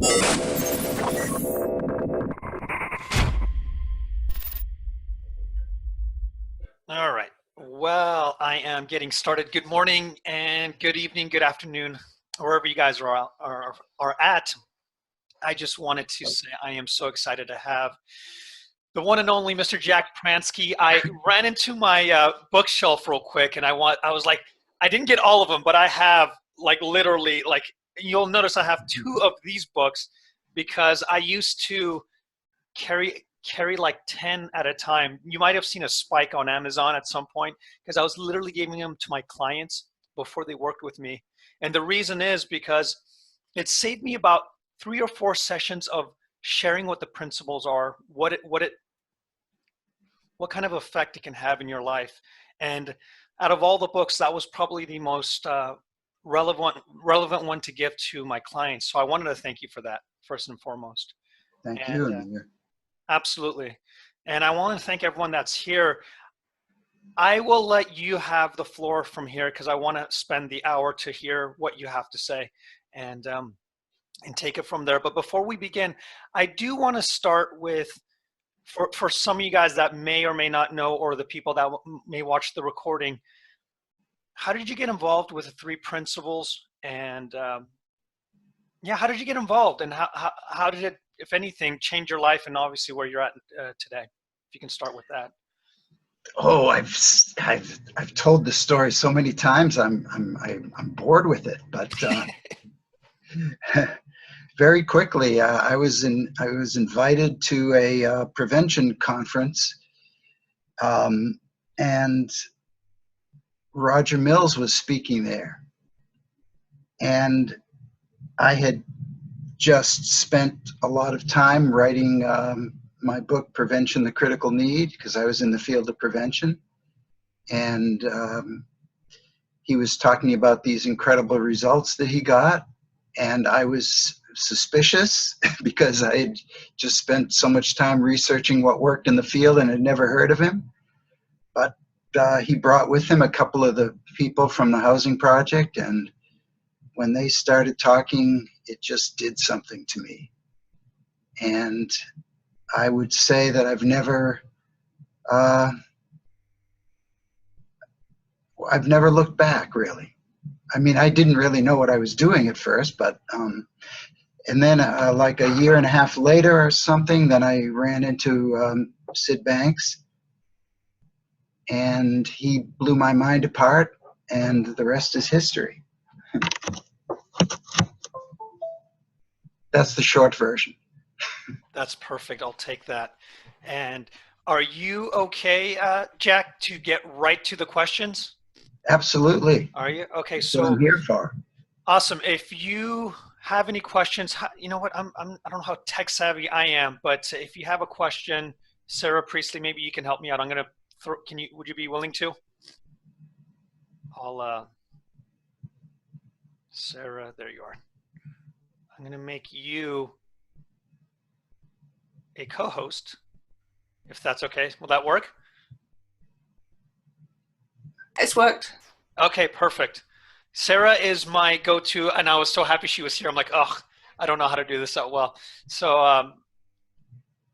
All right. Well, I am getting started. Good morning and good evening, good afternoon, wherever you guys are at. I just wanted to say I am so excited to have the one and only Mr. Jack Pransky. I ran into my bookshelf real quick, and I was like, I didn't get all of them, but I have like literally like you'll notice I have two of these books because I used to carry like 10 at a time. You might have seen a spike on Amazon at some point because I was literally giving them to my clients before they worked with me. And the reason is because it saved me about 3 or 4 sessions of sharing what the principles are, what kind of effect it can have in your life. And out of all the books, that was probably the most relevant one to give to my clients. So I wanted to thank you for that, first and foremost. Thank And, you. Absolutely. And I want to thank everyone that's here. I will let you have the floor from here because I want to spend the hour to hear what you have to say and take it from there. But before we begin, I do want to start with, for some of you guys that may or may not know, or the people that may watch the recording, how did you get involved with the 3 principles? And yeah, how did you get involved? And how did it, if anything, change your life and obviously where you're at today? If you can start with that. Oh, I've told this story so many times. I'm bored with it. But very quickly, I was invited to a prevention conference, and Roger Mills was speaking there, and I had just spent a lot of time writing my book, Prevention, the Critical Need, because I was in the field of prevention. And he was talking about these incredible results that he got. And I was suspicious because I had just spent so much time researching what worked in the field and had never heard of him. But he brought with him a couple of the people from the housing project, and when they started talking, it just did something to me. And I would say that I've never looked back, really. I mean, I didn't really know what I was doing at first, but and then like a year and a half later or something, then I ran into Sid Banks, and he blew my mind apart, and the rest is history. That's the short version. That's perfect. I'll take that. And are you okay, Jack, to get right to the questions? Absolutely. Are you? Okay, That's so what I'm here for. Awesome. If you have any questions, you know what, I don't know how tech savvy I am, but if you have a question, Sarah Priestley, maybe you can help me out. I'm going to throw, would you be willing to? Sarah, there you are. I'm going to make you a co-host, if that's okay. Will that work? It's worked. Okay, perfect. Sarah is my go-to, and I was so happy she was here. I'm like, oh, I don't know how to do this that well. So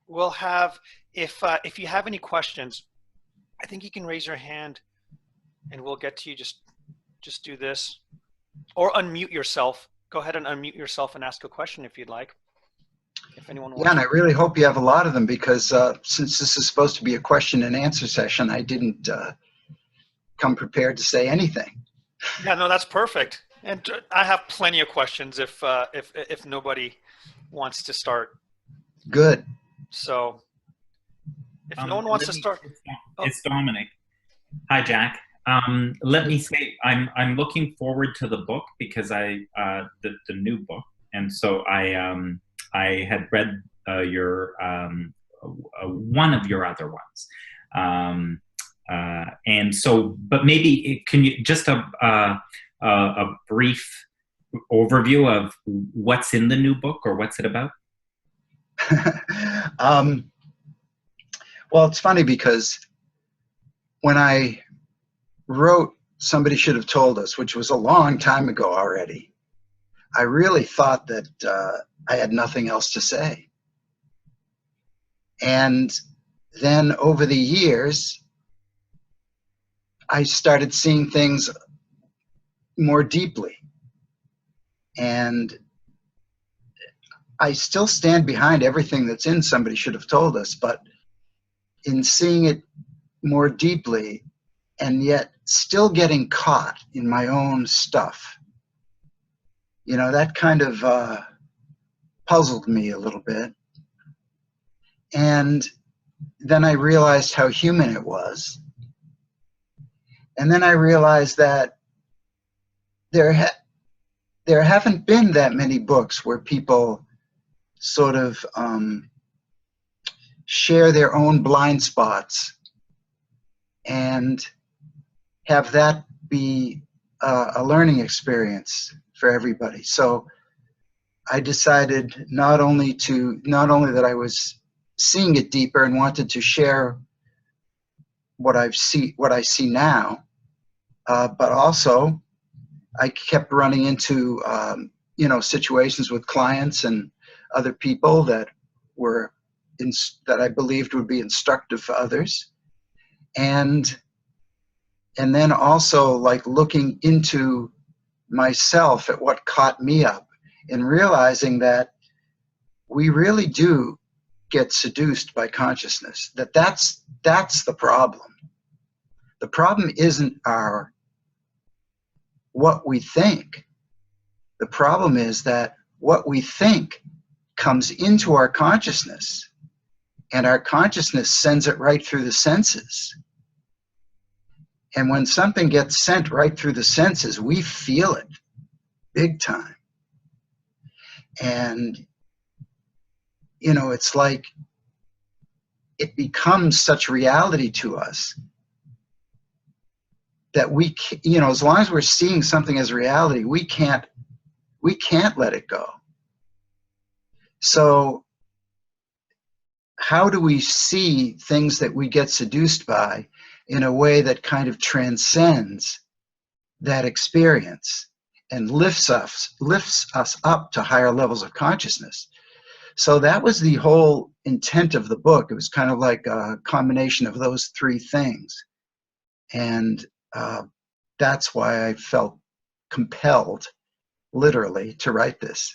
we'll have, if you have any questions, I think you can raise your hand, and we'll get to you. Just do this, or unmute yourself. Go ahead and unmute yourself and ask a question if you'd like. If anyone wants. Yeah, and I really hope you have a lot of them, because since this is supposed to be a question and answer session, I didn't come prepared to say anything. Yeah, no, that's perfect. And I have plenty of questions if nobody wants to start. Good. So if no one wants to start. It's Dominic. Hi, Jack. Let me say I'm looking forward to the book, because the new book, and so I had read your one of your other ones. And so, but maybe can you just a brief overview of what's in the new book, or what's it about? Well, it's funny, because when I wrote Somebody Should Have Told Us, which was a long time ago already, I really thought that I had nothing else to say. And then over the years, I started seeing things more deeply. And I still stand behind everything that's in Somebody Should Have Told Us, but in seeing it more deeply and yet still getting caught in my own stuff, you know, that kind of puzzled me a little bit. And then I realized how human it was. And then I realized that there haven't been that many books where people sort of share their own blind spots and have that be a learning experience for everybody. So I decided not only that I was seeing it deeper and wanted to share what I see now, but also I kept running into situations with clients and other people that were that I believed would be instructive for others, and then also like looking into myself at what caught me up and realizing that we really do get seduced by consciousness. That's the problem. The problem isn't what we think. The problem is that what we think comes into our consciousness, and our consciousness sends it right through the senses. And when something gets sent right through the senses, we feel it big time. And, you know, it's like it becomes such reality to us that we, you know, as long as we're seeing something as reality, we can't let it go. So how do we see things that we get seduced by in a way that kind of transcends that experience and lifts us up to higher levels of consciousness? So that was the whole intent of the book. It was kind of like a combination of those three things. And that's why I felt compelled, literally, to write this.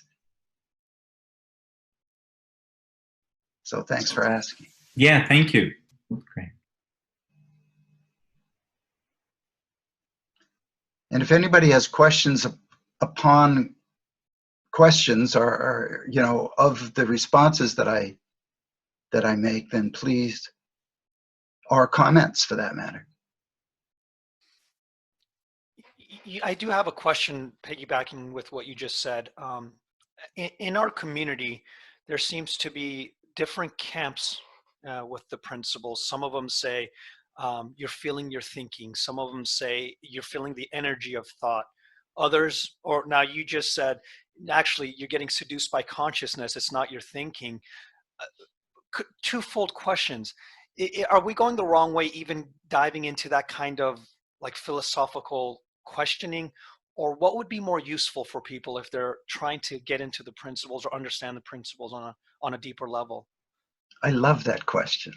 So thanks for asking. Yeah, thank you. Great. And if anybody has questions upon questions or you know, of the responses that I make, then please, or comments for that matter. I do have a question piggybacking with what you just said. In our community, there seems to be different camps with the principles. Some of them say you're feeling your thinking. Some of them say you're feeling the energy of thought. Others, or now you just said, actually, you're getting seduced by consciousness. It's not your thinking. Twofold questions. Are we going the wrong way even diving into that kind of like philosophical questioning? Or what would be more useful for people if they're trying to get into the principles or understand the principles on a deeper level? I love that question.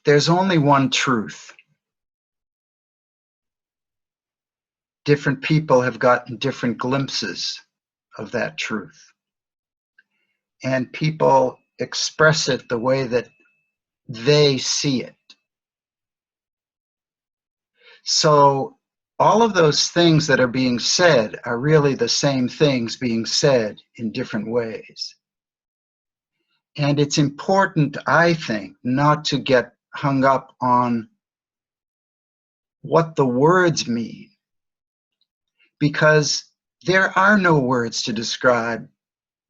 There's only one truth. Different people have gotten different glimpses of that truth. And people express it the way that they see it. So all of those things that are being said are really the same things being said in different ways. And it's important, I think, not to get hung up on what the words mean, because there are no words to describe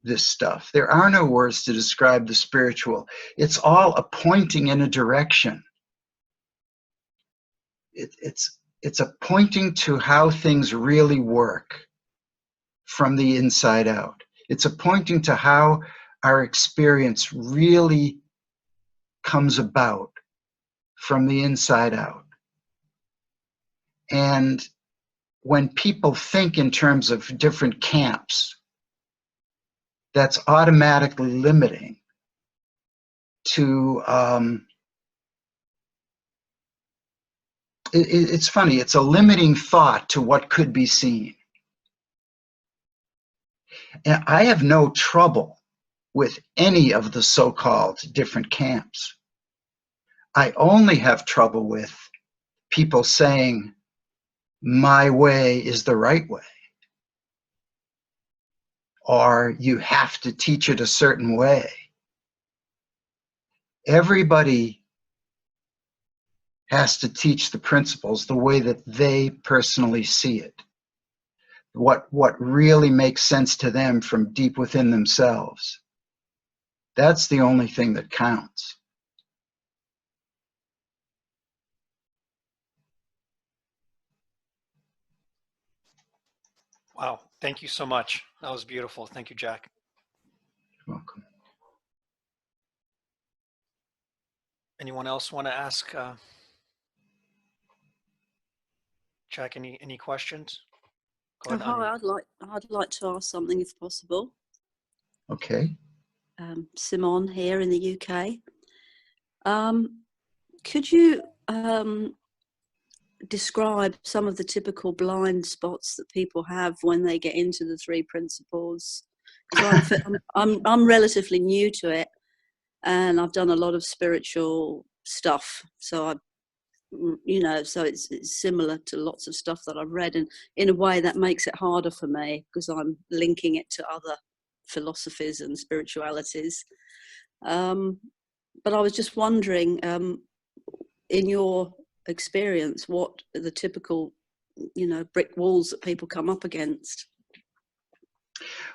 this stuff. There are no words to describe the spiritual. It's all a pointing in a direction. It's a pointing to how things really work from the inside out. It's a pointing to how our experience really comes about from the inside out. And when people think in terms of different camps, that's automatically limiting to, it's funny, it's a limiting thought to what could be seen. And I have no trouble with any of the so-called different camps. I only have trouble with people saying, my way is the right way, or you have to teach it a certain way. Everybody has to teach the principles the way that they personally see it. What really makes sense to them from deep within themselves. That's the only thing that counts. Wow, thank you so much. That was beautiful. Thank you, Jack. You're welcome. Anyone else want to ask Jack any questions? Go ahead. Hi, I'd like to ask something if possible. Okay. Simon here in the UK. Could you describe some of the typical blind spots that people have when they get into the three principles? I'm relatively new to it, and I've done a lot of spiritual stuff, so so it's similar to lots of stuff that I've read, and in a way that makes it harder for me because I'm linking it to other philosophies and spiritualities. But I was just wondering, in your experience, what are the typical, brick walls that people come up against?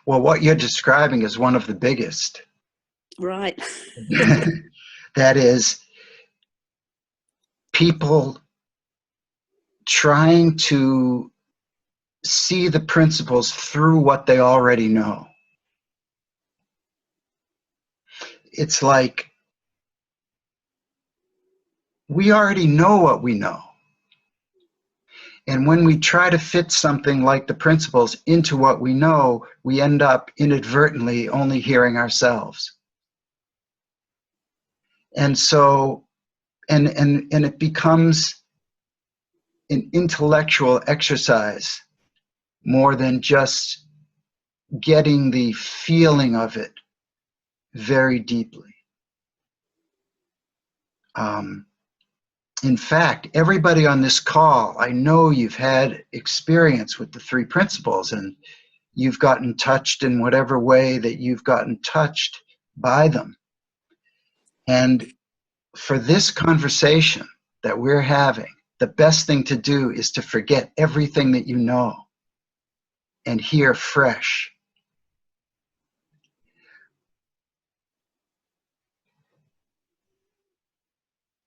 Well, what you're describing is one of the biggest. Right. That is, people trying to see the principles through what they already know. It's like we already know what we know. And when we try to fit something like the principles into what we know, we end up inadvertently only hearing ourselves. And so, and it becomes an intellectual exercise more than just getting the feeling of it very deeply. In fact, everybody on this call, I know you've had experience with the three principles and you've gotten touched in whatever way that you've gotten touched by them. And for this conversation that we're having, the best thing to do is to forget everything that you know and hear fresh.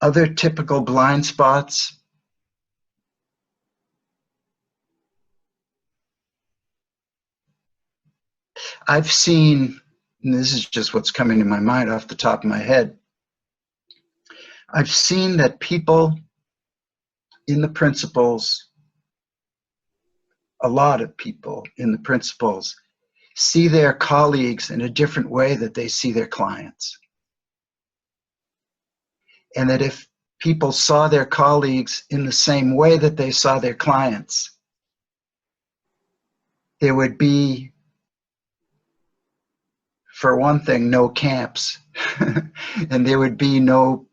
Other typical blind spots. I've seen, and this is just what's coming to my mind off the top of my head, I've seen that people in the principles, a lot of people in the principles, see their colleagues in a different way that they see their clients. And that if people saw their colleagues in the same way that they saw their clients, there would be, for one thing, no camps. And there would be no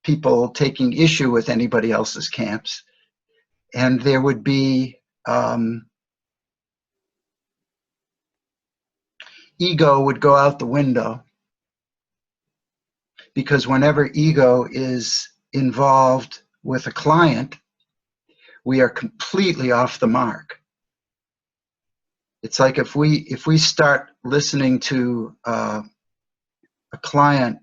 people taking issue with anybody else's camps. And there would be ego would go out the window, because whenever ego is involved with a client, we are completely off the mark. It's like if we start listening to a client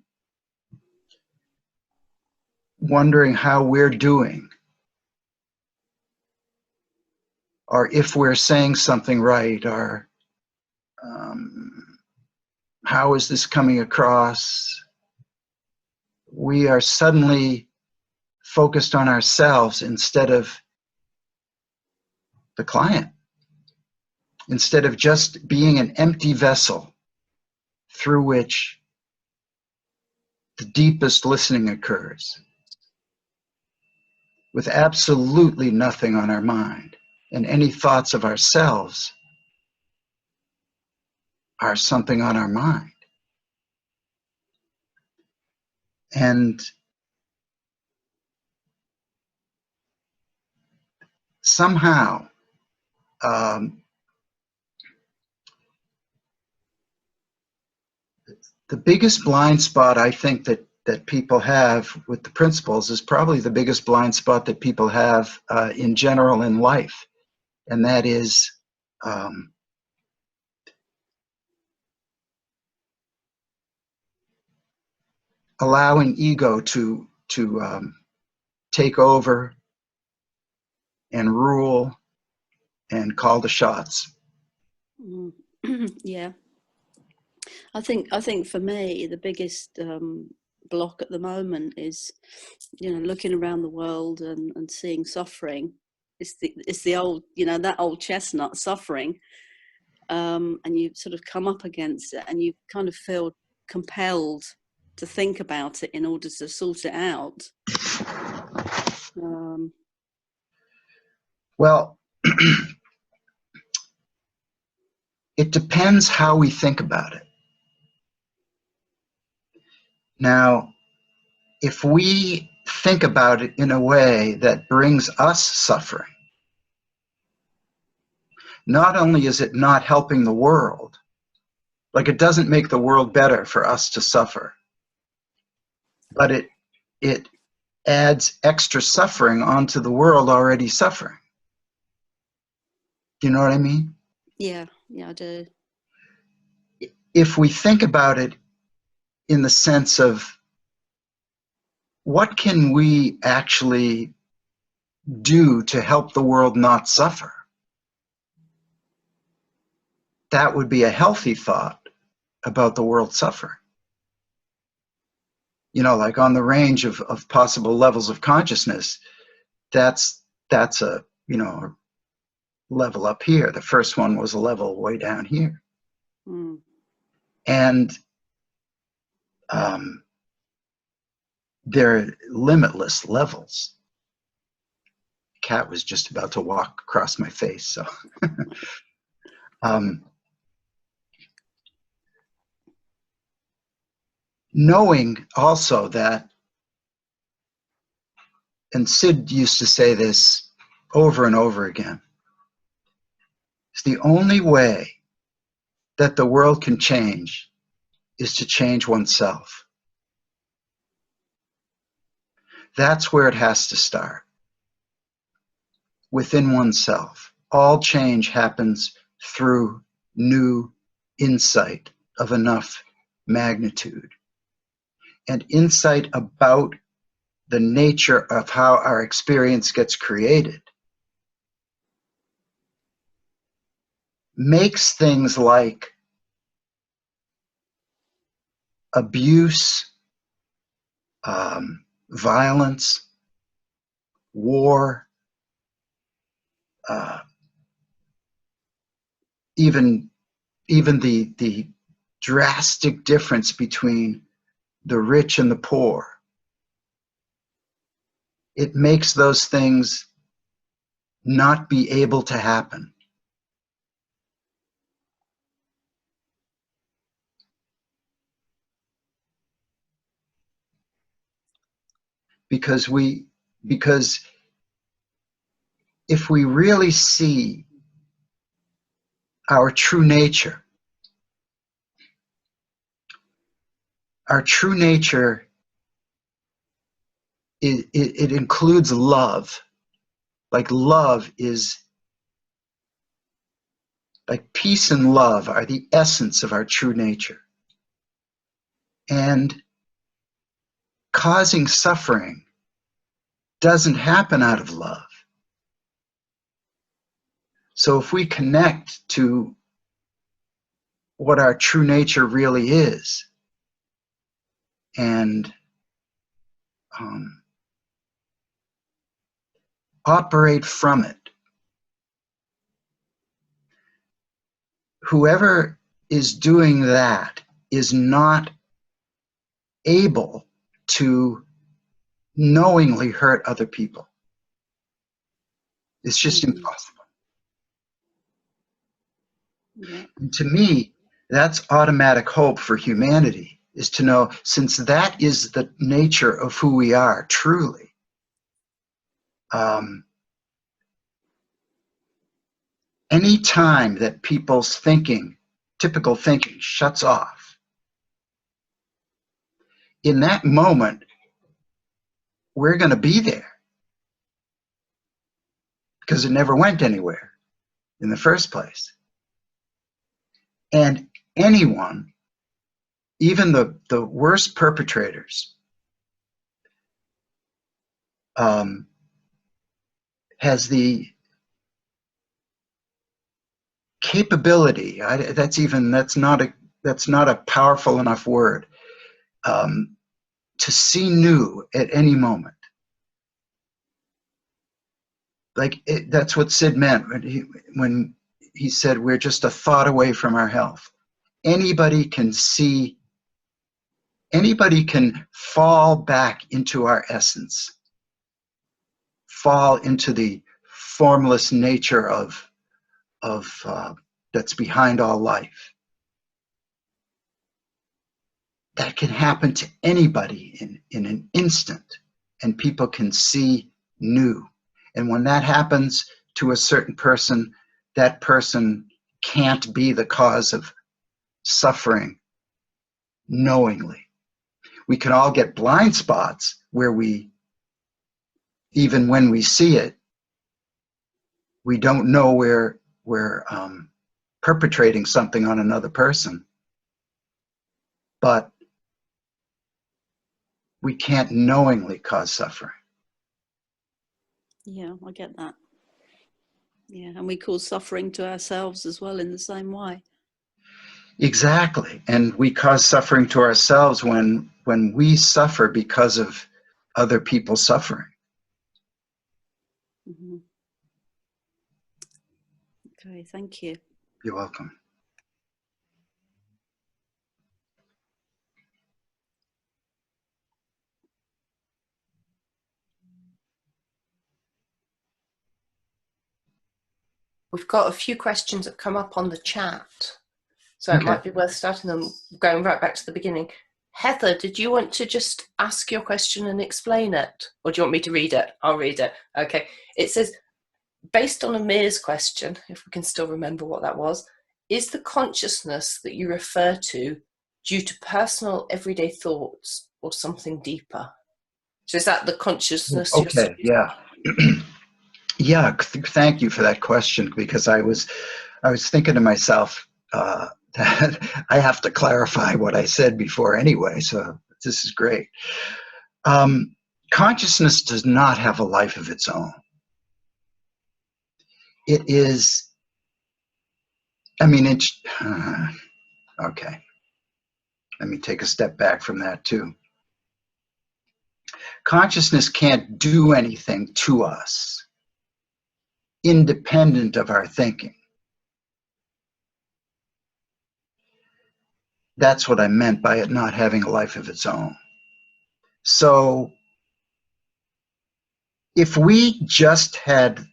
wondering how we're doing, or if we're saying something right, or how is this coming across, we are suddenly focused on ourselves instead of the client, instead of just being an empty vessel through which the deepest listening occurs, with absolutely nothing on our mind, and any thoughts of ourselves are something on our mind. And somehow, the biggest blind spot I think that people have with the principles is probably the biggest blind spot that people have in general in life, and that is allowing ego to take over and rule and call the shots. Yeah, I think for me the biggest block at the moment is, looking around the world and seeing suffering. It's the old, that old chestnut, suffering, and you sort of come up against it, and you kind of feel compelled to think about it in order to sort it out. Well, it depends how we think about it. Now, if we think about it in a way that brings us suffering, not only is it not helping the world, like it doesn't make the world better for us to suffer, but it adds extra suffering onto the world already suffering. Do you know what I mean? Yeah, I do. If we think about it in the sense of what can we actually do to help the world not suffer, that would be a healthy thought about the world suffering. Like on the range of possible levels of consciousness, that's a level up here. The first one was a level way down here. And there are limitless levels. Cat was just about to walk across my face, so knowing also that, and Sid used to say this over and over again, it's the only way that the world can change is to change oneself. That's where it has to start. Within oneself. All change happens through new insight of enough magnitude. And insight about the nature of how our experience gets created makes things like abuse, violence, war, even the drastic difference between the rich and the poor. It makes those things not be able to happen. Because if we really see our true nature it includes love. Like love is, like peace and love are the essence of our true nature. And causing suffering doesn't happen out of love. So if we connect to what our true nature really is and operate from it, whoever is doing that is not able to knowingly hurt other people. It's just impossible. Yeah. And to me, that's automatic hope for humanity, is to know, since that is the nature of who we are, truly, any time that people's thinking, typical thinking, shuts off, in that moment, we're going to be there because it never went anywhere in the first place. And anyone, even the worst perpetrators, has the capability, that's not a powerful enough word, to see new at any moment. Like that's what Sid meant when he said we're just a thought away from our health. Anybody can see, anybody can fall back into our essence, fall into the formless nature of that's behind all life. That can happen to anybody in an instant, and people can see new. And when that happens to a certain person, that person can't be the cause of suffering knowingly. We can all get blind spots where we, even when we see it, we don't know we're perpetrating something on another person. But we can't knowingly cause suffering. Yeah, I get that. Yeah, and we cause suffering to ourselves as well in the same way. Exactly. And we cause suffering to ourselves when we suffer because of other people suffering. Mm-hmm. Okay, thank you. You're welcome. We've got a few questions that come up on the chat, so Okay. it might be worth starting them, going right back to the beginning. Heather, did you want to just ask your question and explain it? Or do you want me to read it? I'll read it. Okay. It says, based on Amir's question, if we can still remember what that was, is the consciousness that you refer to due to personal everyday thoughts or something deeper? So is that the consciousness? Okay, yeah. Yeah, thank you for that question, because I was thinking to myself that I have to clarify what I said before anyway, so this is great. Consciousness does not have a life of its own. It is, I mean, it's, okay. Let me take a step back from that too. Consciousness can't do anything to us independent of our thinking. That's what I meant by it not having a life of its own. So if we just had,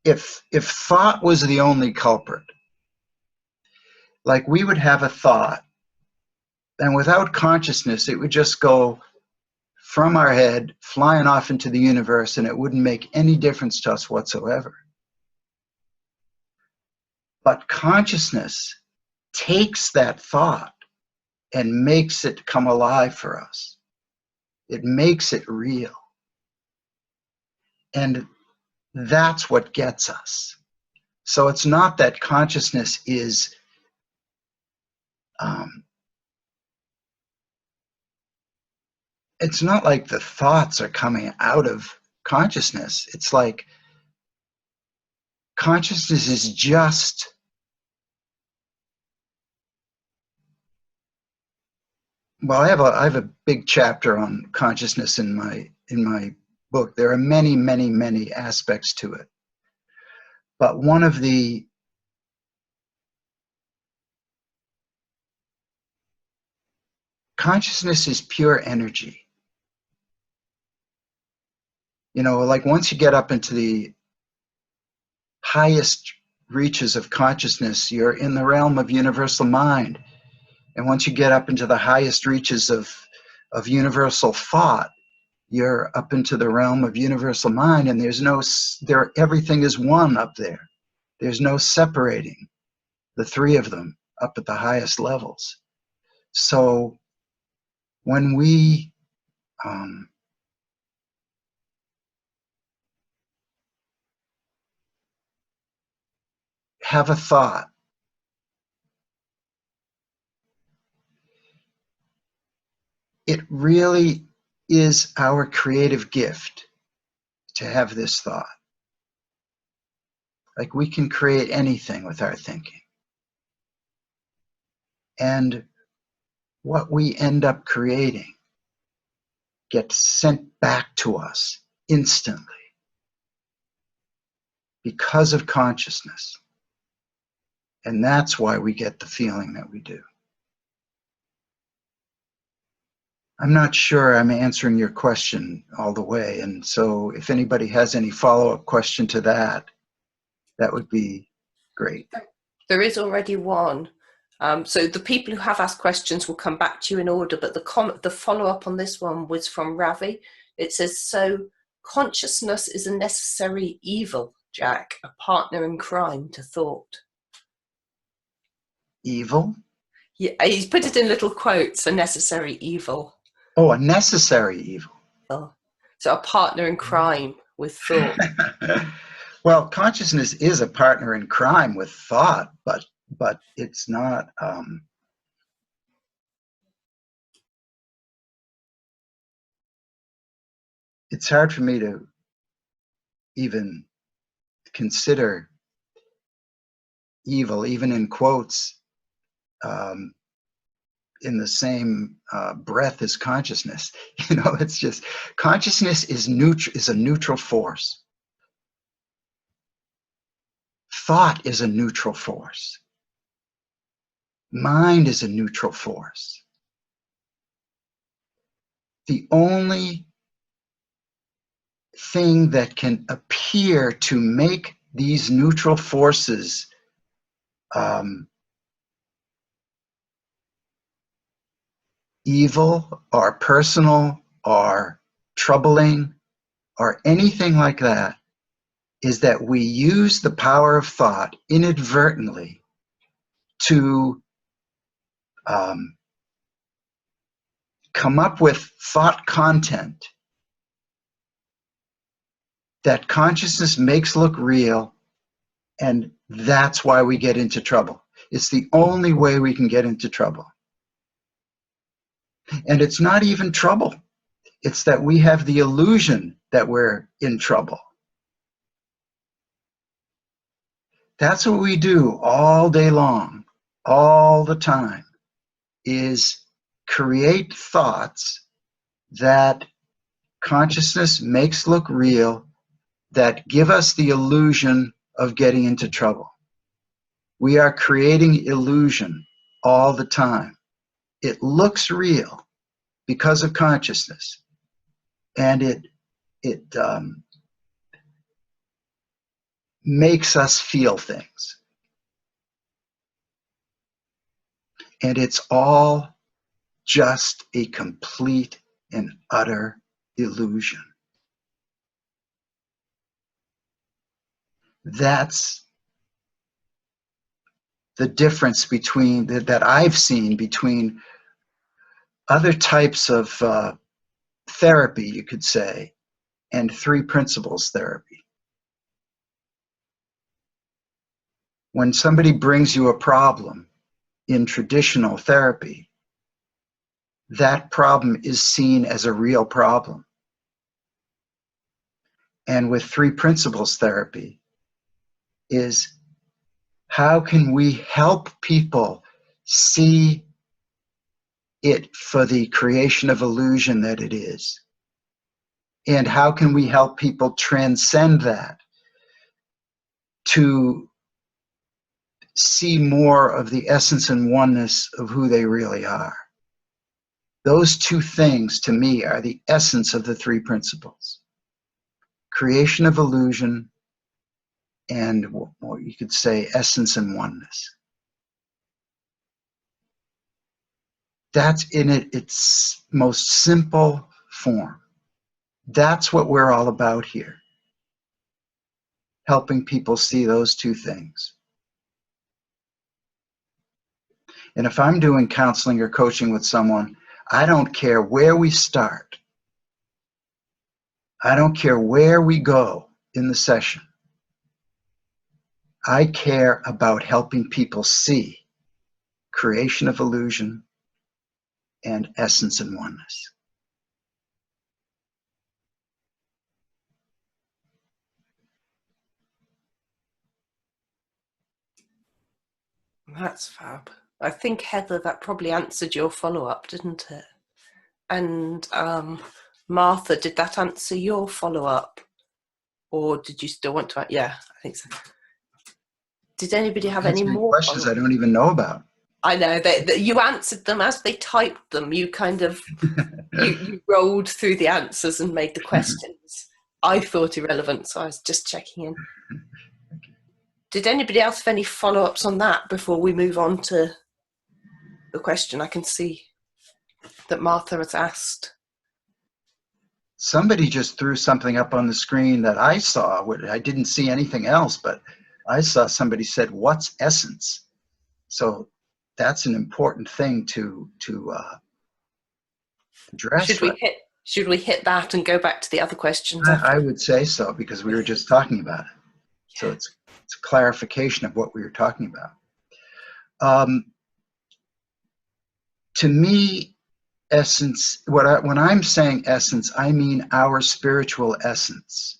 if thought was the only culprit, like we would have a thought, and without consciousness, it would just go from our head, flying off into the universe, and it wouldn't make any difference to us whatsoever. But consciousness takes that thought and makes it come alive for us. It makes it real. And that's what gets us. So it's not that consciousness is it's not like the thoughts are coming out of consciousness. It's like consciousness is just well, I have a big chapter on consciousness in my book. There are many, many, many aspects to it. But one of the consciousness is pure energy. You know, like once you get up into the highest reaches of consciousness, you're in the realm of universal mind. And once you get up into the highest reaches of universal thought, you're up into the realm of universal mind, and everything is one up there. There's no separating the three of them up at the highest levels. So when we have a thought, it really is our creative gift to have this thought. Like, we can create anything with our thinking. And what we end up creating gets sent back to us instantly because of consciousness. And that's why we get the feeling that we do. I'm not sure I'm answering your question all the way. And so if anybody has any follow-up question to that, that would be great. There is already one. So the people who have asked questions will come back to you in order, but the follow-up on this one was from Ravi. It says, so consciousness is a necessary evil, Jack, a partner in crime to thought. Evil? Yeah, he's put it in little quotes, a necessary evil. Oh, a necessary evil. So a partner in crime with thought. Well, consciousness is a partner in crime with thought, but it's not. It's hard for me to even consider evil, even in quotes, in the same breath as consciousness. You know, it's just, consciousness is a neutral force. Thought is a neutral force. Mind is a neutral force. The only thing that can appear to make these neutral forces evil or personal or troubling or anything like that is that we use the power of thought inadvertently to come up with thought content that consciousness makes look real, and that's why we get into trouble. It's the only way we can get into trouble. And it's not even trouble. It's that we have the illusion that we're in trouble. That's what we do all day long, all the time, is create thoughts that consciousness makes look real, that give us the illusion of getting into trouble. We are creating illusion all the time. It looks real because of consciousness, and it makes us feel things. And it's all just a complete and utter illusion. That's the difference between that I've seen between other types of therapy, you could say, and three principles therapy. When somebody brings you a problem in traditional therapy, that problem is seen as a real problem. And with three principles therapy is, how can we help people see it for the creation of illusion that it is? And how can we help people transcend that to see more of the essence and oneness of who they really are? Those two things, to me, are the essence of the three principles. Creation of illusion and, or you could say, essence and oneness. That's in its most simple form. That's what we're all about here. Helping people see those two things. And if I'm doing counseling or coaching with someone, I don't care where we start. I don't care where we go in the session. I care about helping people see creation of illusion and essence and oneness. That's fab. I think, Heather, that probably answered your follow-up, didn't it? And Martha, did that answer your follow-up? Or did you still want to? Yeah, I think so. Did anybody have any more questions I don't even know about? I know that you answered them as they typed them. You kind of you rolled through the answers and made the questions I thought irrelevant, so I was just checking in. Did anybody else have any follow-ups on that before we move on to the question? I can see that Martha has asked. Somebody just threw something up on the screen that I saw. I didn't see anything else, but I saw somebody said, "What's essence?" So that's an important thing to address. Should we hit that and go back to the other questions? I would say so, because we were just talking about it. Yeah. So it's a clarification of what we were talking about. To me, essence, when I'm saying essence, I mean our spiritual essence.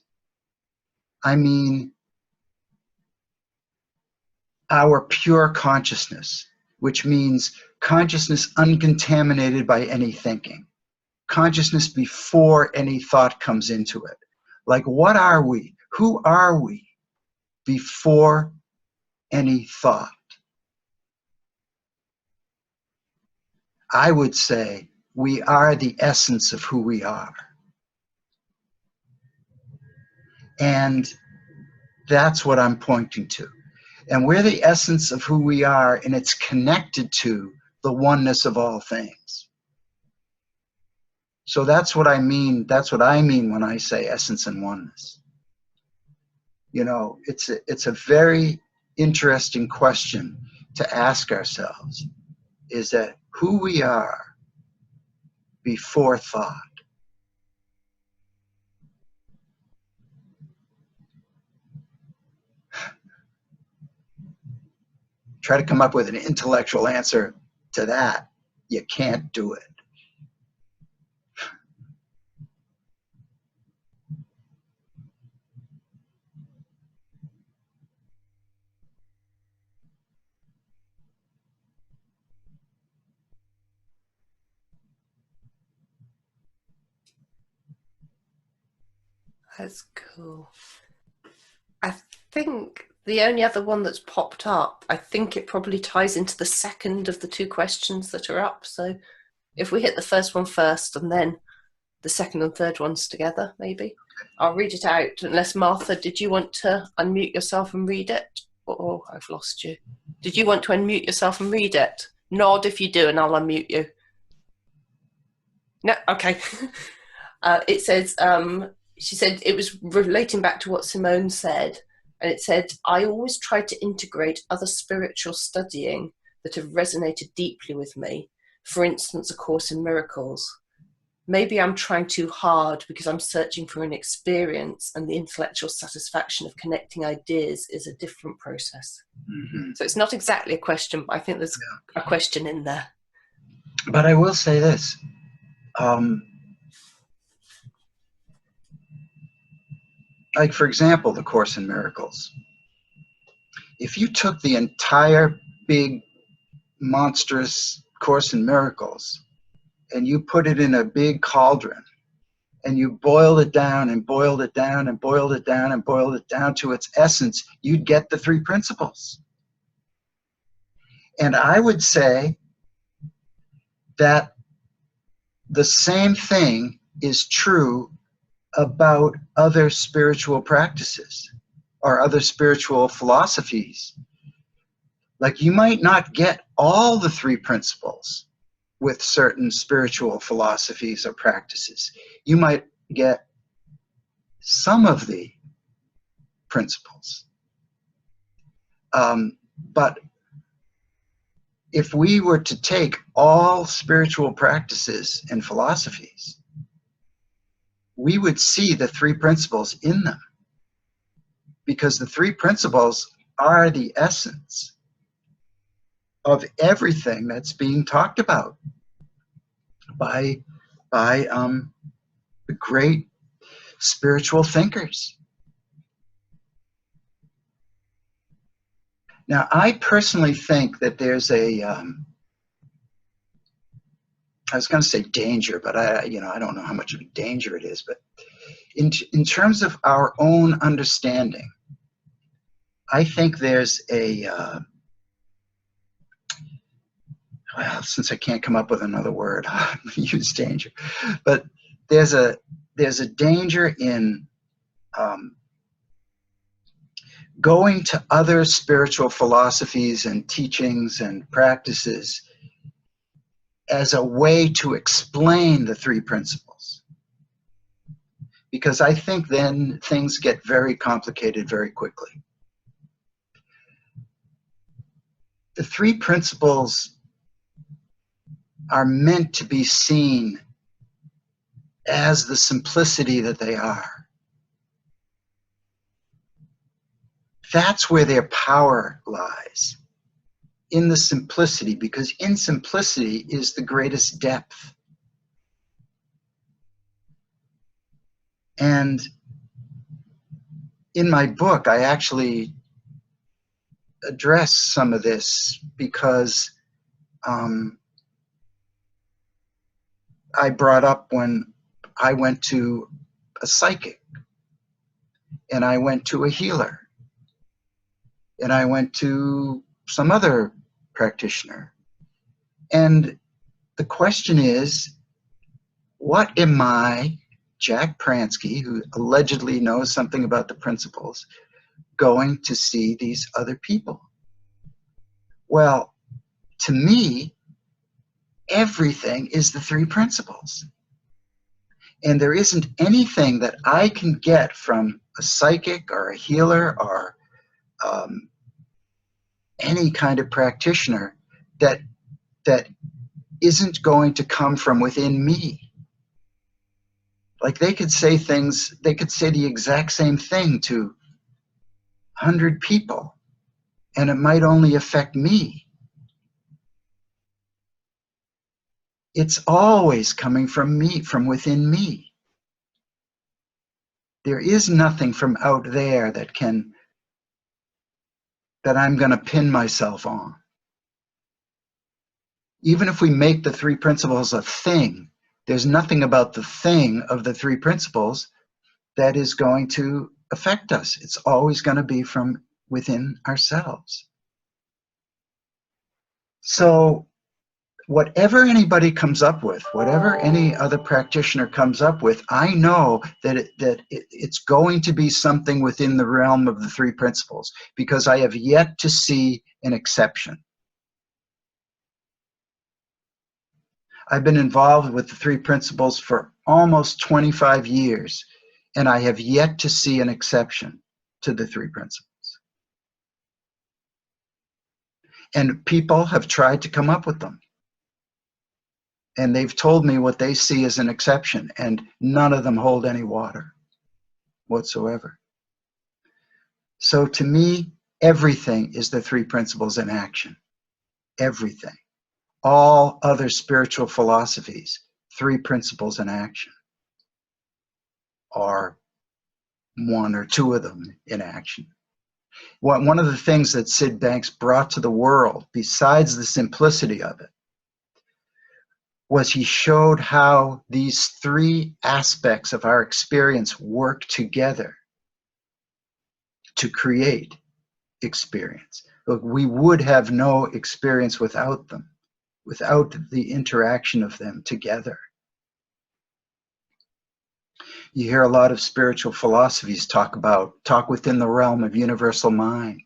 I mean our pure consciousness, which means consciousness uncontaminated by any thinking. Consciousness before any thought comes into it. Like, what are we? Who are we before any thought? I would say we are the essence of who we are. And that's what I'm pointing to. And we're the essence of who we are, and it's connected to the oneness of all things. So that's what I mean. That's what I mean when I say essence and oneness. You know, it's a very interesting question to ask ourselves, is that who we are before thought. Try to come up with an intellectual answer to that. You can't do it. That's cool. I think the only other one that's popped up, I think it probably ties into the second of the two questions that are up. So if we hit the first one first and then the second and third ones together, maybe. I'll read it out. Unless, Martha, did you want to unmute yourself and read it? Oh, I've lost you. Did you want to unmute yourself and read it? Nod if you do and I'll unmute you. No? Okay. It says, she said it was relating back to what Simone said, and it said, I always try to integrate other spiritual studying that have resonated deeply with me. For instance, A Course in Miracles. Maybe I'm trying too hard because I'm searching for an experience, and the intellectual satisfaction of connecting ideas is a different process. Mm-hmm. So it's not exactly a question, but I think there's a question in there. But I will say this. Like, for example, the Course in Miracles. If you took the entire big, monstrous Course in Miracles and you put it in a big cauldron and you boiled it down and boiled it down and boiled it down and boiled it down to its essence, you'd get the three principles. And I would say that the same thing is true about other spiritual practices or other spiritual philosophies. Like, you might not get all the three principles with certain spiritual philosophies or practices. You might get some of the principles. But if we were to take all spiritual practices and philosophies, we would see the three principles in them, because the three principles are the essence of everything that's being talked about by the great spiritual thinkers. Now, I personally think that there's a, I was going to say danger, but I don't know how much of a danger it is, but in terms of our own understanding, I think there's a, well, since I can't come up with another word, I'll use danger, but there's a danger in going to other spiritual philosophies and teachings and practices as a way to explain the three principles. Because I think then things get very complicated very quickly. The three principles are meant to be seen as the simplicity that they are. That's where their power lies, in the simplicity, because in simplicity is the greatest depth. And in my book, I actually address some of this, because I brought up when I went to a psychic, and I went to a healer, and I went to some other practitioner. And the question is, what am I, Jack Pransky, who allegedly knows something about the principles, going to see these other people? Well, to me, everything is the three principles. And there isn't anything that I can get from a psychic or a healer or any kind of practitioner that isn't going to come from within me. Like, they could say things, they could say the exact same thing to 100 people, and it might only affect me. It's always coming from me, from within me. There is nothing from out there that I'm going to pin myself on. Even if we make the three principles a thing, there's nothing about the thing of the three principles that is going to affect us. It's always going to be from within ourselves. So whatever anybody comes up with, whatever any other practitioner comes up with, I know that it's going to be something within the realm of the three principles, because I have yet to see an exception. I've been involved with the three principles for almost 25 years, and I have yet to see an exception to the three principles. And people have tried to come up with them. And they've told me what they see as an exception, and none of them hold any water whatsoever. So to me, everything is the three principles in action. Everything. All other spiritual philosophies, three principles in action, or one or two of them in action. One of the things that Sid Banks brought to the world, besides the simplicity of it, was he showed how these three aspects of our experience work together to create experience. Look, we would have no experience without them, without the interaction of them together. You hear a lot of spiritual philosophies talk within the realm of universal mind.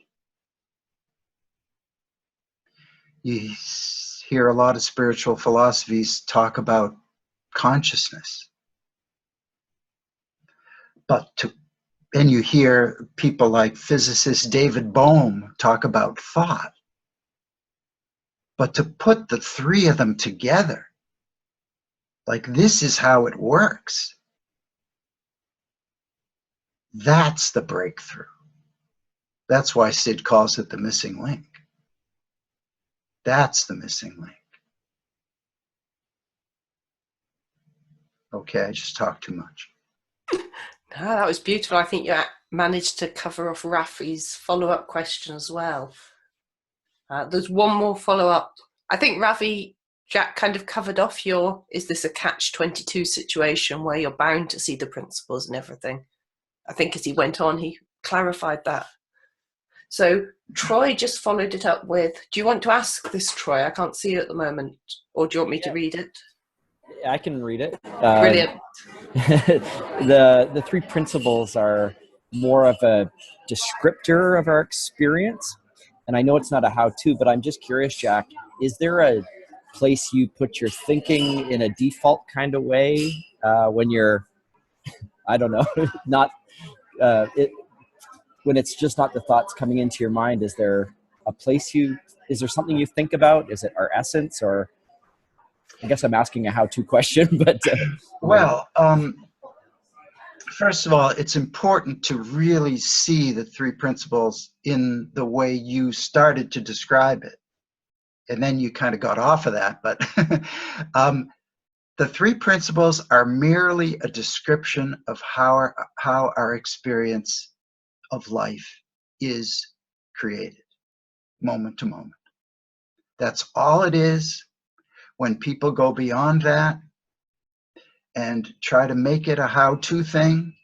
You hear a lot of spiritual philosophies talk about consciousness. And you hear people like physicist David Bohm talk about thought. But to put the three of them together, like this is how it works, that's the breakthrough. That's why Sid calls it the missing link. That's the missing link. Okay, I just talked too much. No, that was beautiful. I think you managed to cover off Rafi's follow-up question as well. There's one more follow-up. I think Rafi, Jack kind of covered off is this a catch-22 situation where you're bound to see the principles and everything? I think as he went on, he clarified that. So Troy just followed it up with, do you want to ask this, Troy? I can't see it at the moment. Or do you want me to read it? I can read it. Brilliant. The three principles are more of a descriptor of our experience. And I know it's not a how-to, but I'm just curious, Jack, is there a place you put your thinking in a default kind of way when you're, I don't know, not when it's just not the thoughts coming into your mind? Is there a place is there something you think about? Is it our essence, or I guess I'm asking a how-to question, but well, first of all, it's important to really see the three principles in the way you started to describe it. And then you kind of got off of that. But the three principles are merely a description of how our experience of life is created, moment to moment. That's all it is. When people go beyond that and try to make it a how-to thing,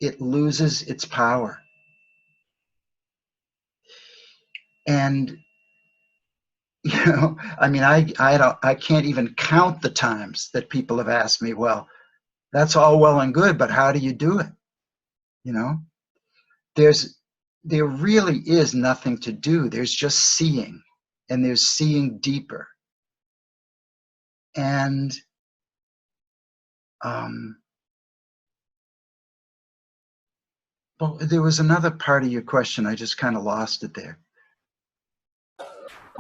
it loses its power. And I mean, I can't even count the times that people have asked me, well, that's all well and good, but how do you do it? There really is nothing to do. There's just seeing, and there's seeing deeper. And well, there was another part of your question. I just kind of lost it there.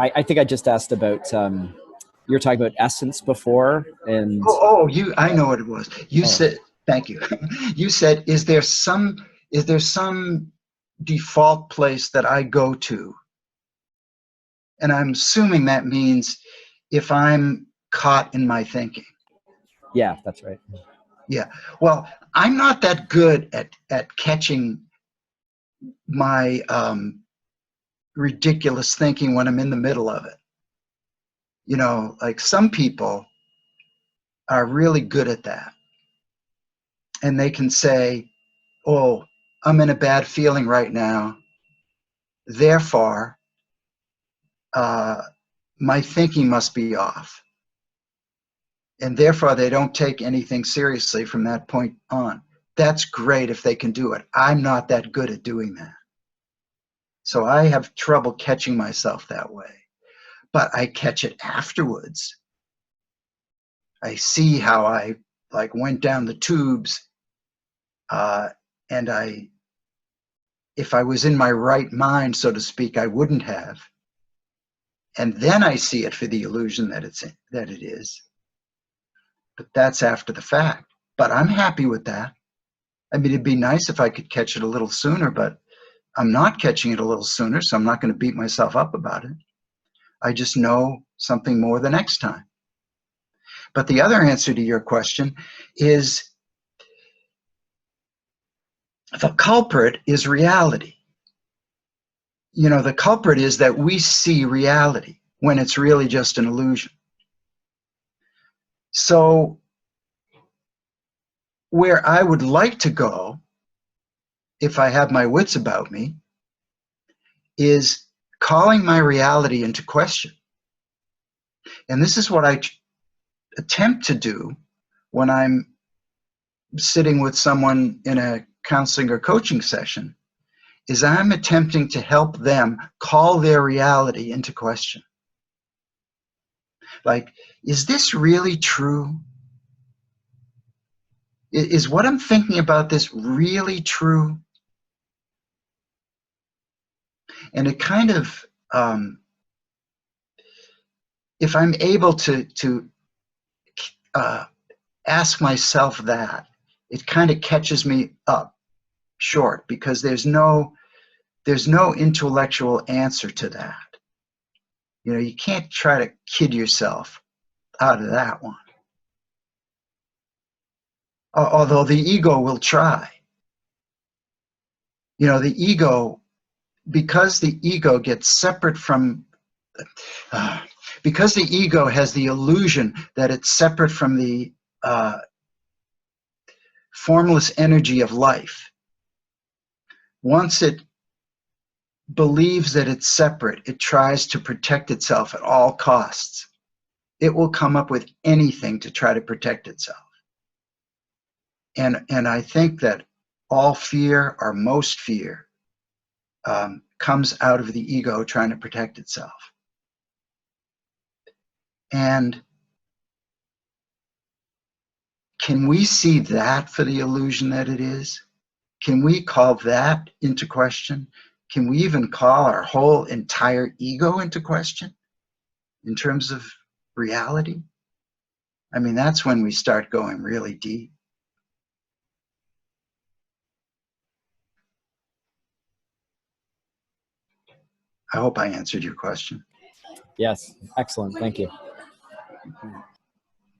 I think I just asked about, you were talking about essence before, and I know what it was. You said, thank you. You said, is there some default place that I go to? And I'm assuming that means if I'm caught in my thinking. Yeah, that's right. Yeah. Well, I'm not that good at catching my ridiculous thinking when I'm in the middle of it. Like some people are really good at that. And they can say, oh, I'm in a bad feeling right now. Therefore, my thinking must be off. And therefore, they don't take anything seriously from that point on. That's great if they can do it. I'm not that good at doing that. So I have trouble catching myself that way. But I catch it afterwards. I see how I went down the tubes, and if I was in my right mind, so to speak, I wouldn't have. And then I see it for the illusion that it is. But that's after the fact. But I'm happy with that. I mean, it'd be nice if I could catch it a little sooner, but I'm not catching it a little sooner, so I'm not going to beat myself up about it. I just know something more the next time. But the other answer to your question is the culprit is reality. The culprit is that we see reality when it's really just an illusion. So where I would like to go, if I have my wits about me, is calling my reality into question. And this is what I attempt to do when I'm sitting with someone in a counseling or coaching session is I'm attempting to help them call their reality into question. Like, is this really true? Is what I'm thinking about this really true? And it kind of, if I'm able to ask myself that, it kind of catches me up short, because there's no intellectual answer to that. You know, you can't try to kid yourself out of that one. Although the ego will try. You know, the ego, because the ego gets separate from, because the ego has the illusion that it's separate from the formless energy of life. Once it believes that it's separate, it tries to protect itself at all costs. It will come up with anything to try to protect itself. And I think that all fear, or most fear, comes out of the ego trying to protect itself. And can we see that for the illusion that it is? Can we call that into question? Can we even call our whole entire ego into question in terms of reality? I mean, that's when we start going really deep. I hope I answered your question. Yes, excellent. Thank you.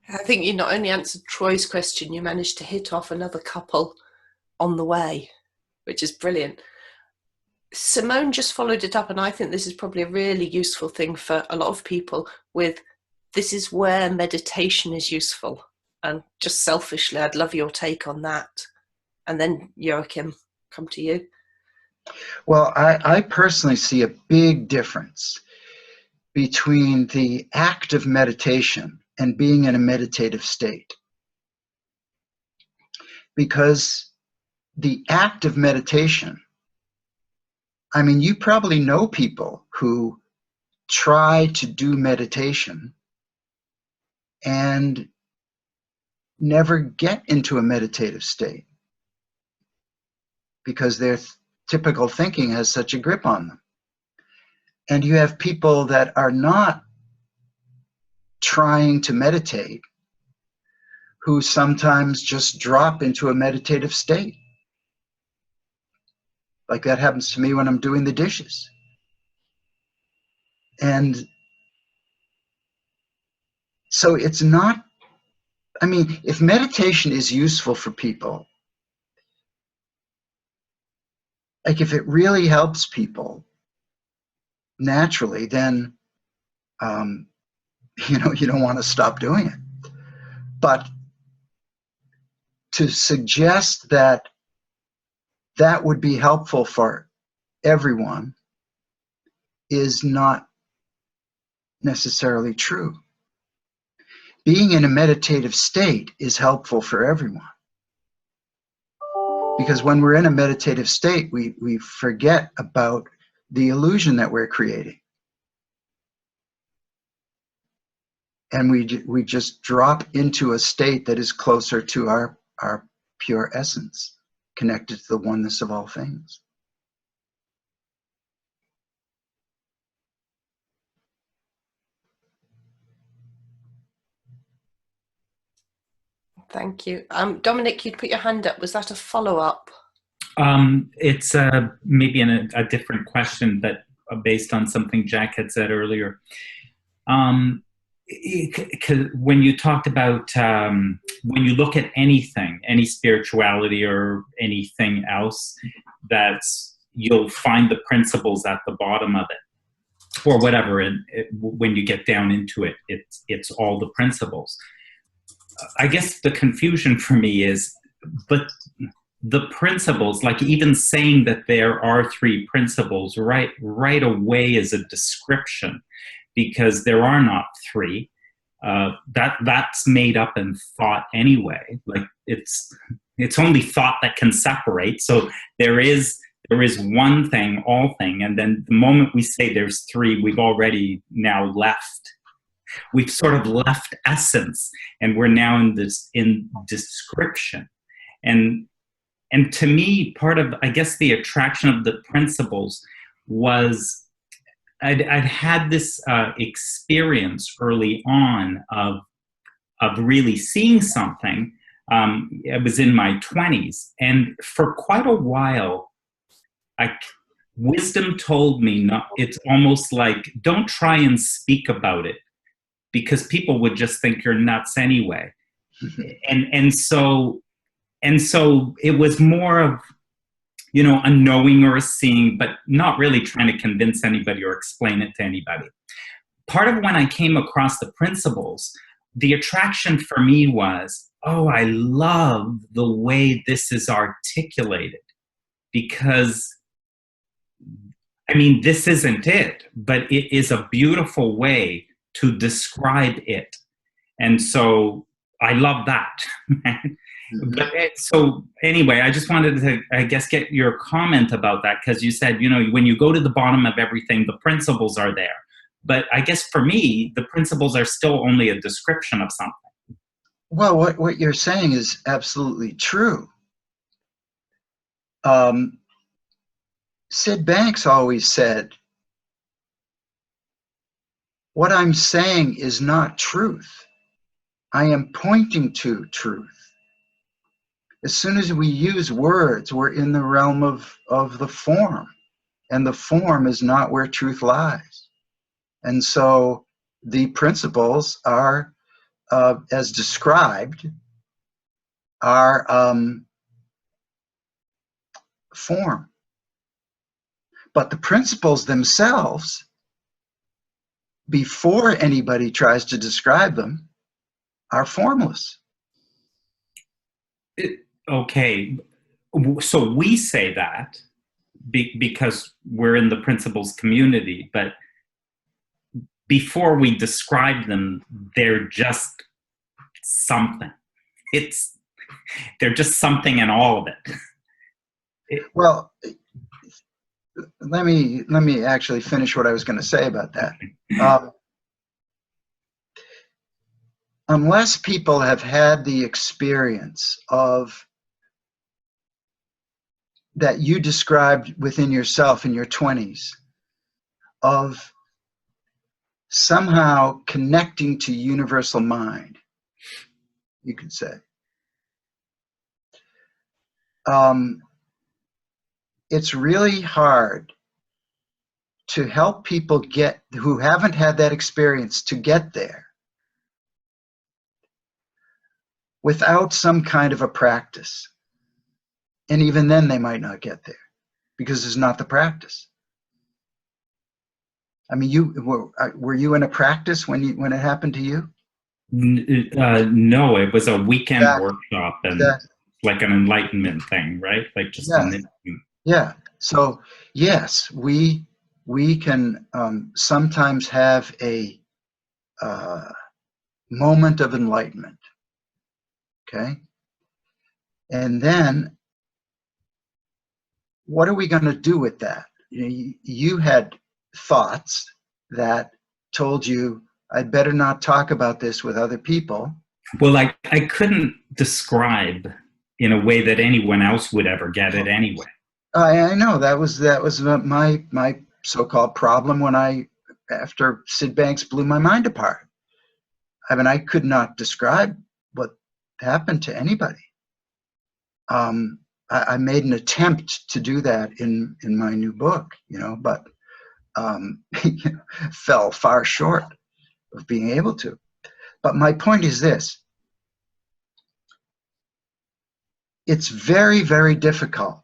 I think you not only answered Troy's question, you managed to hit off another couple on the way, which is brilliant. Simone just followed it up, and I think this is probably a really useful thing for a lot of people, with this is where meditation is useful. And just selfishly, I'd love your take on that. And then Joachim, come to you. Well, I personally see a big difference between the act of meditation and being in a meditative state. Because the act of meditation, I mean, you probably know people who try to do meditation and never get into a meditative state because their typical thinking has such a grip on them. And you have people that are not trying to meditate who sometimes just drop into a meditative state. Like that happens to me when I'm doing the dishes. And so it's not, I mean, if meditation is useful for people, like if it really helps people naturally, then, you know, you don't want to stop doing it. But to suggest that that would be helpful for everyone is not necessarily true. Being in a meditative state is helpful for everyone. Because when we're in a meditative state, we forget about the illusion that we're creating. And we just drop into a state that is closer to our pure essence, connected to the oneness of all things. Thank you. Dominic, you'd put your hand up. Was that a follow-up? It's maybe a different question, but based on something Jack had said earlier. When you talked about, when you look at anything, any spirituality or anything else, you'll find the principles at the bottom of it, or whatever. And when you get down into it, it's all the principles. I guess the confusion for me is, but the principles, like even saying that there are three principles right away is a description, because there are not three. That's made up in thought anyway. Like it's only thought that can separate. So there is one thing, all thing, and then the moment we say there's three, we've already now left. We've sort of left essence, and we're now in description. And to me, part of, I guess, the attraction of the principles was I'd had this experience early on of really seeing something. I was in my 20s, and for quite a while, wisdom told me, not, it's almost like, don't try and speak about it, because people would just think you're nuts anyway. and so it was more of, you know, a knowing or a seeing, but not really trying to convince anybody or explain it to anybody. Part of when I came across the principles, the attraction for me was, oh, I love the way this is articulated, because, I mean, this isn't it, but it is a beautiful way to describe it. And so I love that. But so anyway, I just wanted to, I guess, get your comment about that, because you said, you know, when you go to the bottom of everything, the principles are there. But I guess for me, the principles are still only a description of something. Well, what you're saying is absolutely true. Sid Banks always said, what I'm saying is not truth. I am pointing to truth. As soon as we use words, we're in the realm of the form, and the form is not where truth lies. And so the principles are, as described, are form. But the principles themselves, before anybody tries to describe them, are formless. Okay, so we say that because we're in the principles community, but before we describe them, they're just something. They're just something in all of it. Well, let me actually finish what I was going to say about that. Unless people have had the experience of that you described within yourself in your 20s, of somehow connecting to universal mind, you could say, it's really hard to help people who haven't had that experience to get there without some kind of a practice. And even then they might not get there because it's not the practice. I mean, were you in a practice when it happened to you? No, it was a weekend workshop and like an enlightenment thing, right? Like just yeah. So yes, we can sometimes have a moment of enlightenment. Okay, and then what are we going to do with that? You had thoughts that told you, I'd better not talk about this with other people. Well, I couldn't describe in a way that anyone else would ever get it anyway. I know that was my so-called problem after Sid Banks blew my mind apart. I mean, I could not describe what happened to anybody. I made an attempt to do that in my new book, but fell far short of being able to. But my point is this. It's very, very difficult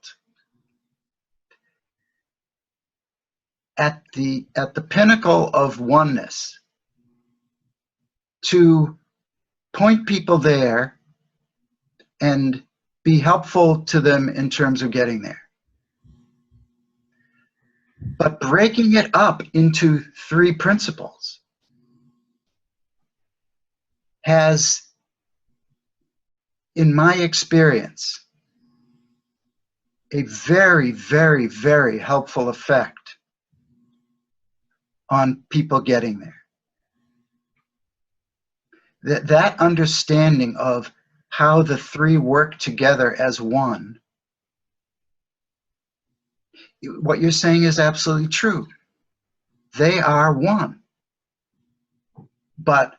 at the pinnacle of oneness to point people there and be helpful to them in terms of getting there. But breaking it up into 3 principles in my experience, a very, very, very helpful effect on people getting there. That understanding of how the three work together as one, what you're saying is absolutely true. They are one. But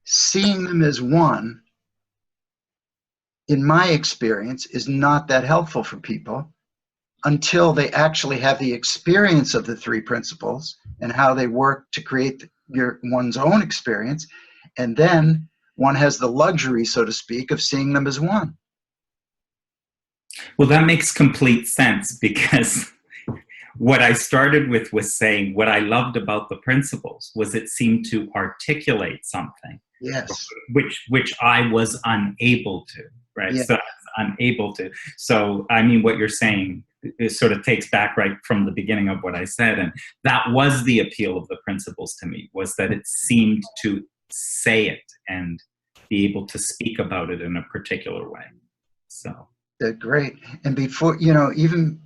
seeing them as one, in my experience, is not that helpful for people until they actually have the experience of the three principles and how they work to create one's own experience. And then one has the luxury, so to speak, of seeing them as one. Well, that makes complete sense, because what I started with was saying what I loved about the principles was it seemed to articulate something. Yes. Which I was unable to, right? Yeah. So I was unable to. So, I mean, what you're saying, it sort of takes back right from the beginning of what I said. And that was the appeal of the principles to me, was that it seemed to say it and be able to speak about it in a particular way. So. Great. And before, even,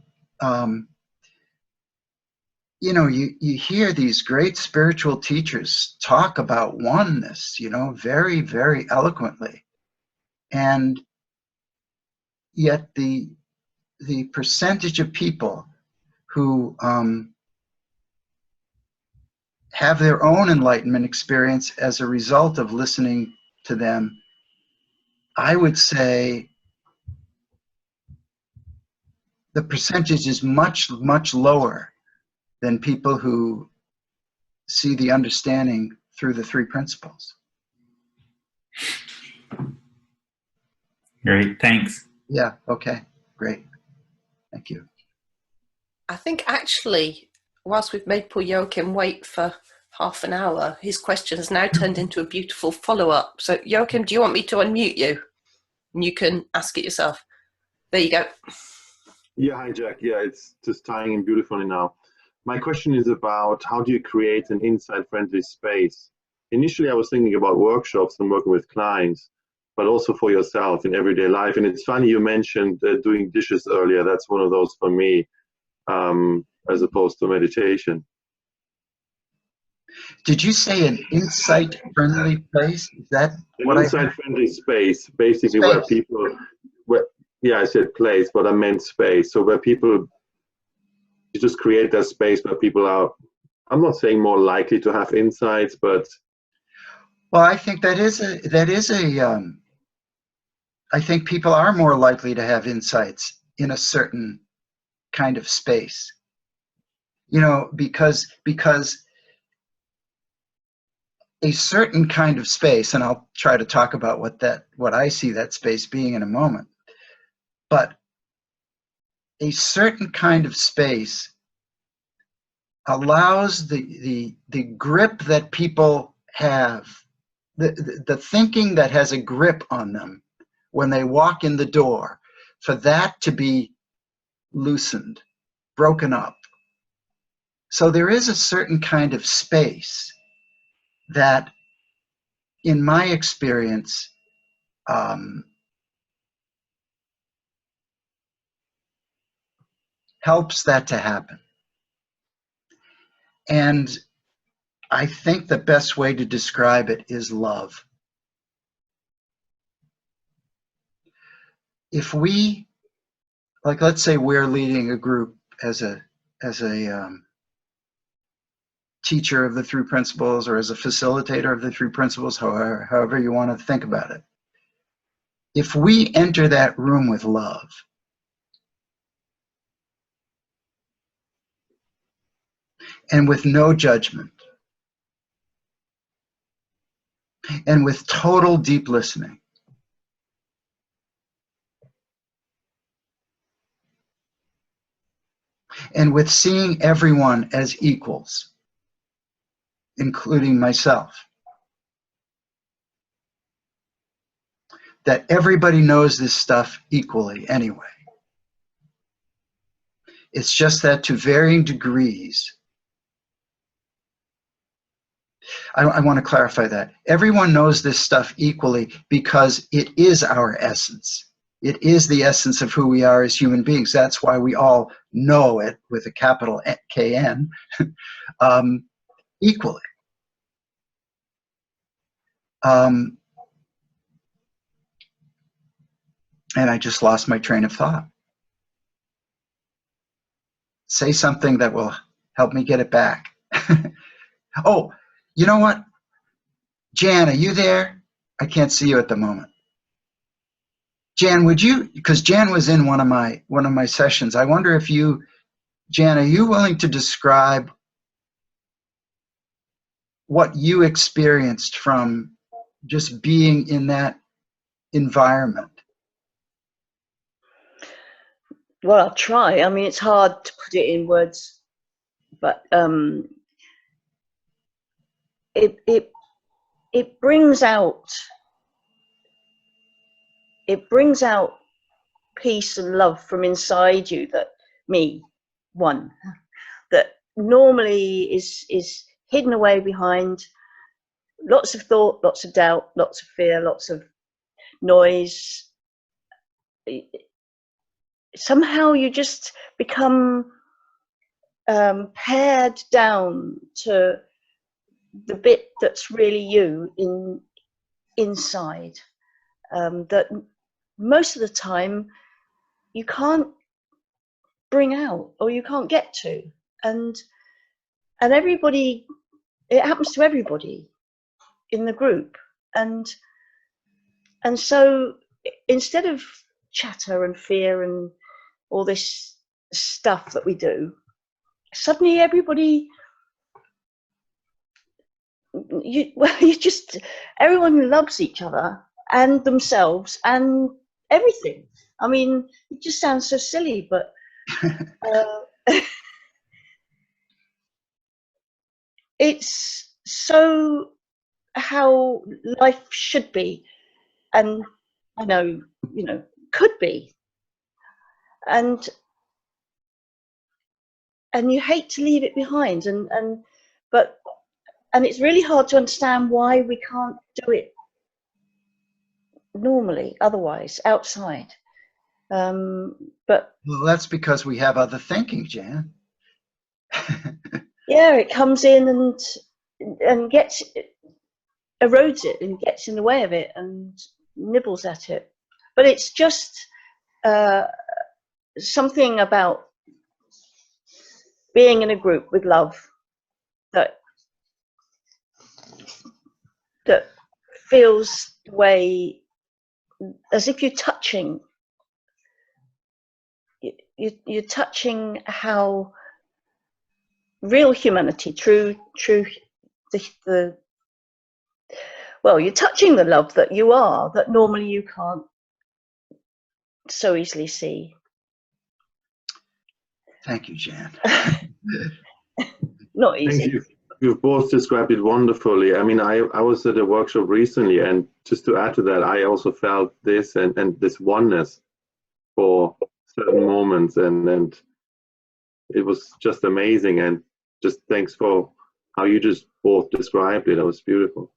you hear these great spiritual teachers talk about oneness, very, very eloquently. And yet the percentage of people who have their own enlightenment experience as a result of listening to them, I would say the percentage is much, much lower than people who see the understanding through the three principles. Great, thanks. Yeah, okay, great. Thank you. I think actually, whilst we've made poor Joachim wait for half an hour, his question has now turned into a beautiful follow-up. So Joachim, do you want me to unmute you? And you can ask it yourself. There you go. Yeah, hi Jack. Yeah, it's just tying in beautifully now. My question is about how do you create an insight-friendly space? Initially, I was thinking about workshops and working with clients, but also for yourself in everyday life. And it's funny you mentioned doing dishes earlier. That's one of those for me, as opposed to meditation. Did you say an insight-friendly place? Is that what an insight-friendly space, basically where people, yeah, I said place, but I meant space. So where people, you just create that space where people are, I'm not saying more likely to have insights, but. Well, I think I think people are more likely to have insights in a certain kind of space. Because a certain kind of space, and I'll try to talk about what I see that space being in a moment, but a certain kind of space allows the grip that people have, the thinking that has a grip on them when they walk in the door, for that to be loosened, broken up. So there is a certain kind of space that, in my experience, helps that to happen. And I think the best way to describe it is love. If we, like, let's say we're leading a group as a teacher of the three principles, or as a facilitator of the three principles, however you want to think about it. If we enter that room with love, and with no judgment, and with total deep listening, and with seeing everyone as equals, including myself, that everybody knows this stuff equally anyway. It's just that to varying degrees, I want to clarify that. Everyone knows this stuff equally because it is our essence. It is the essence of who we are as human beings. That's why we all know it with a capital KN equally. And I just lost my train of thought. Say something that will help me get it back. Oh, you know what? Jan, are you there? I can't see you at the moment. Jan, would you, because Jan was in one of my sessions. I wonder if you, Jan, are you willing to describe what you experienced from just being in that environment? Well, I'll try. I mean, it's hard to put it in words, but it brings out peace and love from inside you that that normally is hidden away behind lots of thought, lots of doubt, lots of fear, lots of noise. Somehow you just become pared down to the bit that's really you inside, that most of the time you can't bring out or you can't get to, and everybody, it happens to everybody in the group, and so instead of chatter and fear and all this stuff that we do, suddenly everybody, everyone loves each other and themselves and everything. I mean, it just sounds so silly, but it's so how life should be, and I know, could be, and you hate to leave it behind, but it's really hard to understand why we can't do it normally otherwise outside, but well, that's because we have other thinking, Jan. yeah, it comes in and gets, erodes it and gets in the way of it and nibbles at it. But it's just something about being in a group with love that feels the way as if you're touching how real humanity, true well, you're touching the love that you are, that normally you can't so easily see. Thank you, Jan. Not easy. Thank you. You've both described it wonderfully. I mean, I was at a workshop recently, and just to add to that, I also felt this and this oneness for certain moments, and it was just amazing. And just thanks for how you just both described it. That was beautiful.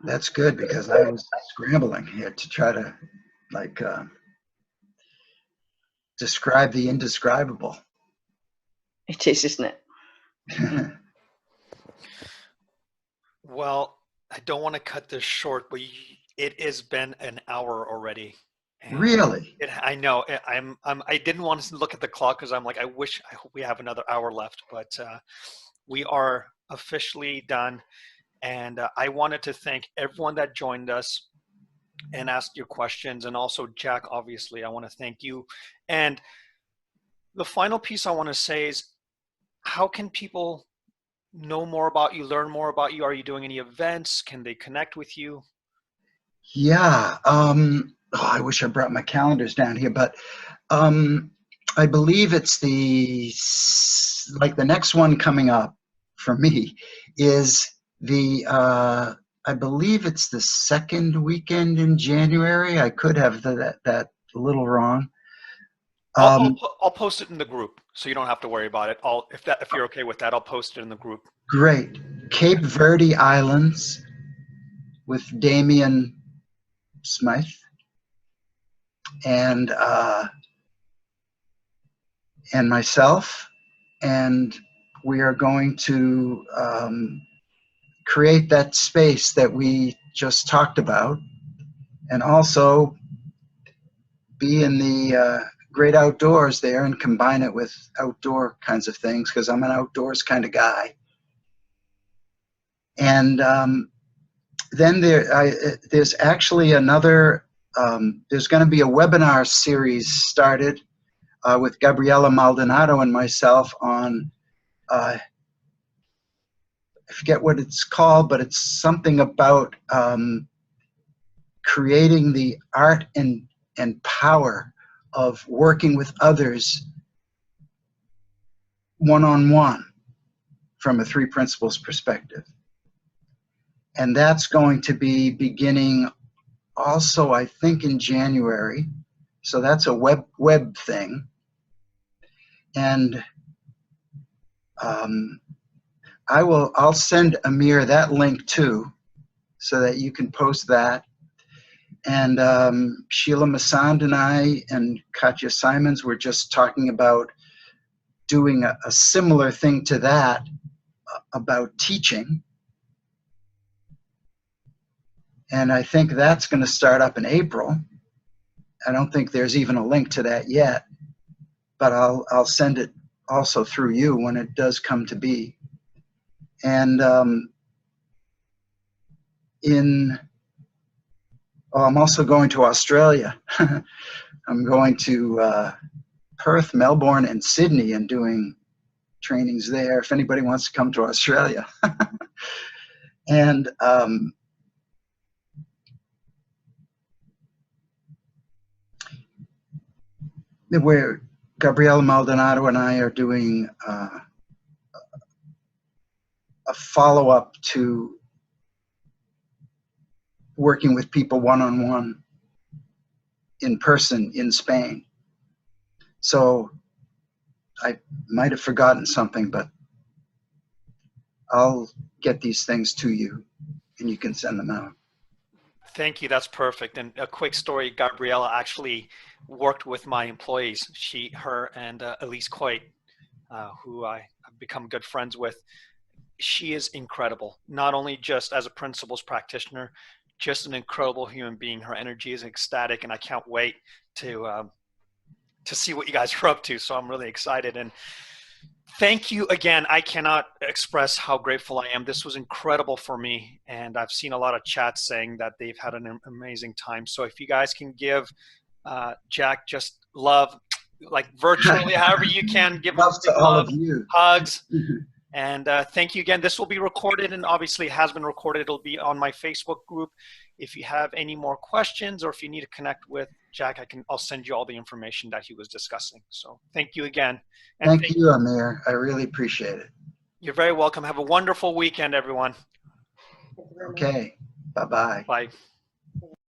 That's good, because I was scrambling here to try to describe the indescribable. It is, isn't it? Well, I don't want to cut this short, but it has been an hour already. Really? I know. I didn't want to look at the clock because I'm like, I hope we have another hour left, but we are officially done. And I wanted to thank everyone that joined us and asked your questions, and also Jack, obviously, I want to thank you. And the final piece I want to say is, how can people know more about you, learn more about you? Are you doing any events? Can they connect with you? Yeah. I wish I brought my calendars down here, but I believe it's the next one coming up for me is I believe it's the second weekend in January. I could have that a little wrong. I'll post it in the group, so you don't have to worry about it. If you're okay with that, I'll post it in the group. Great. Cape Verde Islands with Damien Smythe. And myself. And we are going to create that space that we just talked about, and also be in the great outdoors there and combine it with outdoor kinds of things, because I'm an outdoors kind of guy. And then there's actually another, there's going to be a webinar series started with Gabriela Maldonado and myself on, I forget what it's called, but it's something about creating the art and power of working with others one-on-one from a three principles perspective. And that's going to be beginning also, I think, in January. So that's a web thing. And I'll send Amir that link too, so that you can post that. And Sheila Masand and I and Katya Simons were just talking about doing a similar thing to that about teaching. And I think that's going to start up in April. I don't think there's even a link to that yet, but I'll send it also through you when it does come to be. And I'm also going to Australia. I'm going to Perth, Melbourne, and Sydney and doing trainings there, if anybody wants to come to Australia. And where Gabriela Maldonado and I are doing a follow-up to working with people one-on-one in person in Spain. So I might have forgotten something, but I'll get these things to you and you can send them out. Thank you. That's perfect. And a quick story, Gabriela actually worked with my employees, her and Elise Coit, who I've become good friends with. She is incredible, not only just as a principles practitioner, just an incredible human being. Her energy is ecstatic, and I can't wait to see what you guys are up to. So I'm really excited. And thank you again. I cannot express how grateful I am. This was incredible for me, and I've seen a lot of chats saying that they've had an amazing time. So if you guys can give Jack just love, like virtually, however you can, give love him to all love, of you. hugs. And thank you again. This will be recorded, and obviously has been recorded. It'll be on my Facebook group. If you have any more questions, or if you need to connect with Jack, I'll send you all the information that he was discussing. So thank you again. And thank you, Amir. I really appreciate it. You're very welcome. Have a wonderful weekend, everyone. Okay. Bye-bye. Bye.